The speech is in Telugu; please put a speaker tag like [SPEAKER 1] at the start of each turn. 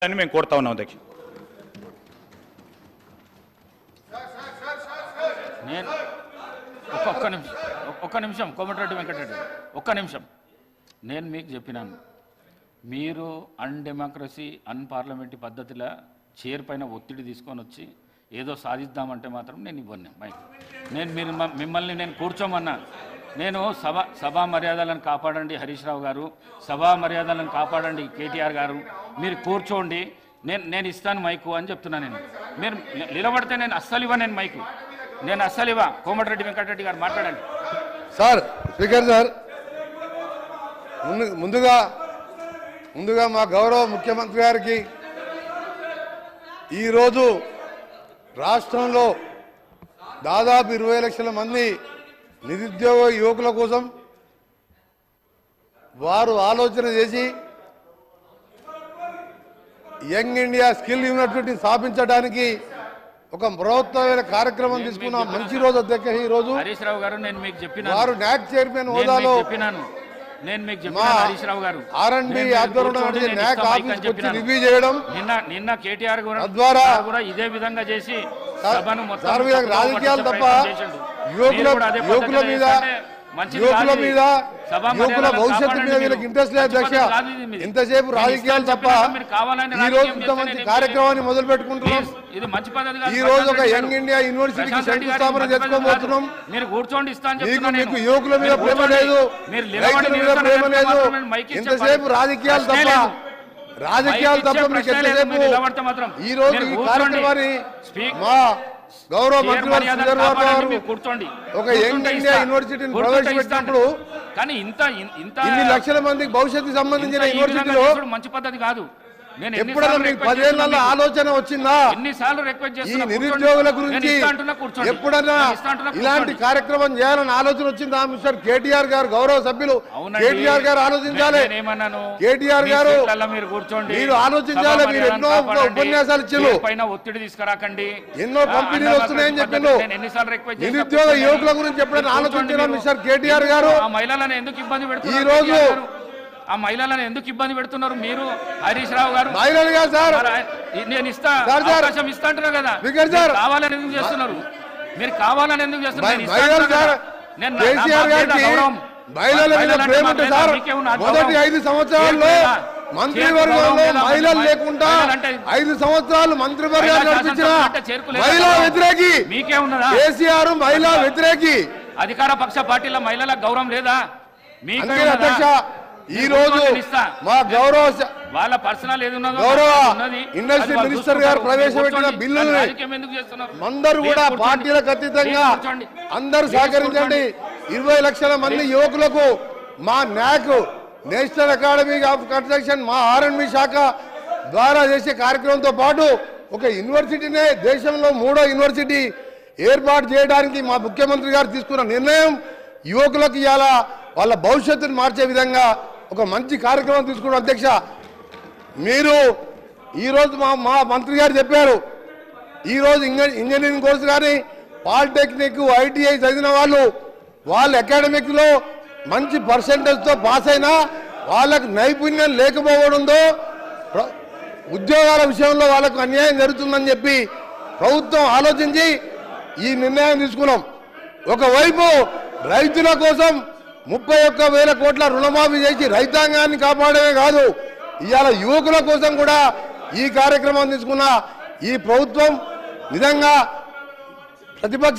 [SPEAKER 1] అని మేము కోరుతా ఉన్నాం అధ్యక్ష.
[SPEAKER 2] నేను ఒక్క నిమిషం కోమటిరెడ్డి వెంకటరెడ్డి ఒక్క నిమిషం. నేను మీకు చెప్పినాను, మీరు అన్డెమోక్రసీ అన్పార్లమెంటరీ పద్ధతిలో చైర్ పైన ఒత్తిడి తీసుకొని వచ్చి ఏదో సాధిద్దామంటే మాత్రం నేను ఇవ్వను మైక్. నేను మిమ్మల్ని నేను కూర్చోమన్నా. నేను సభా మర్యాదలను కాపాడండి హరీష్ రావు గారు, సభా మర్యాదలను కాపాడండి కేటీఆర్ గారు, మీరు కూర్చోండి, నేను ఇస్తాను మైకు అని చెప్తున్నాను. మీరు నిలబడితే నేను అస్సలు ఇవ్వ, నేను మైకు నేను అస్సలు ఇవ్వ. కోమటిరెడ్డి వెంకటరెడ్డి గారు మాట్లాడండి.
[SPEAKER 3] సార్ స్పీకర్ సార్, ముందుగా మా గౌరవ ముఖ్యమంత్రి గారికి ఈరోజు రాష్ట్రంలో దాదాపు 20 లక్షల మంది నిరుద్యోగ యువకుల కోసం వారు ఆలోచన చేసి యంగ్ ఇండియా స్కిల్ యూనివర్సిటీ స్థాపించడానికి ఒక బృహత్తమైన కార్యక్రమం తీసుకున్న మంచి రోజు అధ్యక్ష. ఈ రోజు
[SPEAKER 2] హరీష్ రావు గారు నేను మీకు చెప్పిన
[SPEAKER 3] వారు నాక్ చైర్మన్ హోదాలో
[SPEAKER 2] నేను మీకు చెప్పినాను హరీష్ రావు గారు,
[SPEAKER 3] R&D ఆధ్వర్యంలో నాక్ ఆఫీస్ వచ్చి రివ్యూ చేయడం,
[SPEAKER 2] నిన్న కేటీఆర్
[SPEAKER 3] ద్వారా
[SPEAKER 2] కూడా ఇదే విధంగా చేసి సభను మొత్తం
[SPEAKER 3] రాజకీయాలు తప్ప యువకుల భవిష్యత్తు మీద వీళ్ళకి ఇంట్రెస్ట్ లేదు అధ్యక్ష. ఇంతసేపు రాజకీయాలు తప్ప ఈ రోజు ఇంత మంచి కార్యక్రమాన్ని మొదలు పెట్టుకుంటున్నాం.
[SPEAKER 2] ఇది మంచి పద్ధతి.
[SPEAKER 3] ఈ రోజు ఒక యంగ్ ఇండియా యూనివర్సిటీకి శంకుస్థాపన చేసుకోబోతున్నాం.
[SPEAKER 2] మీరు కూర్చోండి,
[SPEAKER 3] మీకు యువకుల మీద ప్రేమ లేదు, రైతుల మీద ప్రేమ లేదు. ఇంతసేపు రాజకీయాలు తప్ప మీకు ఎంతసేపు ఈ రోజు ఈ కార్యక్రమాన్ని మా గౌరవ మంత్రి ఒక యంగ్ ఇండియా యూనివర్సిటీని ప్రవేశపెట్టినప్పుడు
[SPEAKER 2] కానీ
[SPEAKER 3] ఇన్ని లక్షల మందికి భవిష్యత్తుకు సంబంధించిన యూనివర్సిటీలో
[SPEAKER 2] మంచి పద్ధతి కాదు.
[SPEAKER 3] ఎప్పుడైనా మీకు 10 ఏళ్ల ఆలోచన వచ్చిందా ఈ నిరుద్యోగుల గురించి? ఎప్పుడన్నా ఇలాంటి కార్యక్రమం చేయాలని ఆలోచన వచ్చిందా? మిస్టర్ కేటీఆర్ గారు, గౌరవ సభ్యులు కేటీఆర్ గారు ఆలోచించాలి. కేటీఆర్ గారు మీరు ఆలోచించాలి. మీరు ఎన్నో ఉపన్యాసాలు ఇచ్చారు,
[SPEAKER 2] ఒత్తిడి తీసుకురాకండి,
[SPEAKER 3] ఎన్నో కంపెనీలు వస్తున్నాయని చెప్పిండు. నిరుద్యోగ యువకుల గురించి ఎప్పుడైనా ఆలోచించారా మిస్టర్ కేటీఆర్ గారు?
[SPEAKER 2] మహిళలను ఎందుకు ఇబ్బంది పెడుతున్నారు?
[SPEAKER 3] ఈ రోజు
[SPEAKER 2] ఆ మహిళలను ఎందుకు ఇబ్బంది పెడుతున్నారు మీరు హరీష్ రావు గారు?
[SPEAKER 3] మహిళలుగా సార్
[SPEAKER 2] నేను అవకాశం ఇస్తా అంటున్నా కదా, కావాలని ఎందుకు చేస్తున్నారు? మీరు కావాలని ఎందుకు చేస్తున్నారు?
[SPEAKER 3] మహిళల మీద ప్రేమ ఉంటే సార్ మొదటి 5 సంవత్సరాల్లో మంత్రివర్గంలో మహిళలు లేకుండా 5 సంవత్సరాలు మంత్రివర్గాలు నడిపించిన మహిళా వ్యతిరేకి
[SPEAKER 2] మీకే ఉన్నదా?
[SPEAKER 3] కేసీఆర్ మహిళా వ్యతిరేకి.
[SPEAKER 2] అధికార పక్ష పార్టీల మహిళలకు గౌరవం లేదా? మీకే
[SPEAKER 3] అధ్యక్ష ఈ రోజు మా గౌరవ ఇండస్ట్రీ మినిస్టర్ గారు ప్రవేశపెట్టిన బిల్లుల్ని అందరూ కూడా పార్టీలకు అతీతంగా అందరూ సహకరించండి. 20 లక్షల మంది యువకులకు మా నాక్ నేషనల్ అకాడమీ ఆఫ్ కన్స్ట్రక్షన్ మా R&D శాఖ ద్వారా చేసే కార్యక్రమంతో పాటు ఒక యూనివర్సిటీనే దేశంలో 3వ యూనివర్సిటీ ఏర్పాటు చేయడానికి మా ముఖ్యమంత్రి గారు తీసుకున్న నిర్ణయం యువకులకు ఇవాళ వాళ్ళ భవిష్యత్తును మార్చే విధంగా ఒక మంచి కార్యక్రమం తీసుకున్నాం అధ్యక్ష. మీరు ఈరోజు మా మంత్రి గారు చెప్పారు, ఈరోజు ఇంజనీరింగ్ కోర్సు కానీ పాలిటెక్నిక్ ITI చదివిన వాళ్ళు అకాడమిక్లో మంచి పర్సెంటేజ్తో పాస్ అయినా వాళ్ళకు నైపుణ్యం లేకపోవడంతో ఉద్యోగాల విషయంలో వాళ్ళకు అన్యాయం జరుగుతుందని చెప్పి ప్రభుత్వం ఆలోచించి ఈ నిర్ణయం తీసుకున్నాం. ఒకవైపు రైతుల కోసం 31,000 కోట్ల రుణమాఫీ చేసి రైతాంగాన్ని కాపాడమే కాదు, ఇవాళ యువకుల కోసం కూడా ఈ కార్యక్రమం తీసుకున్న ఈ ప్రభుత్వం నిజంగా ప్రతిపక్ష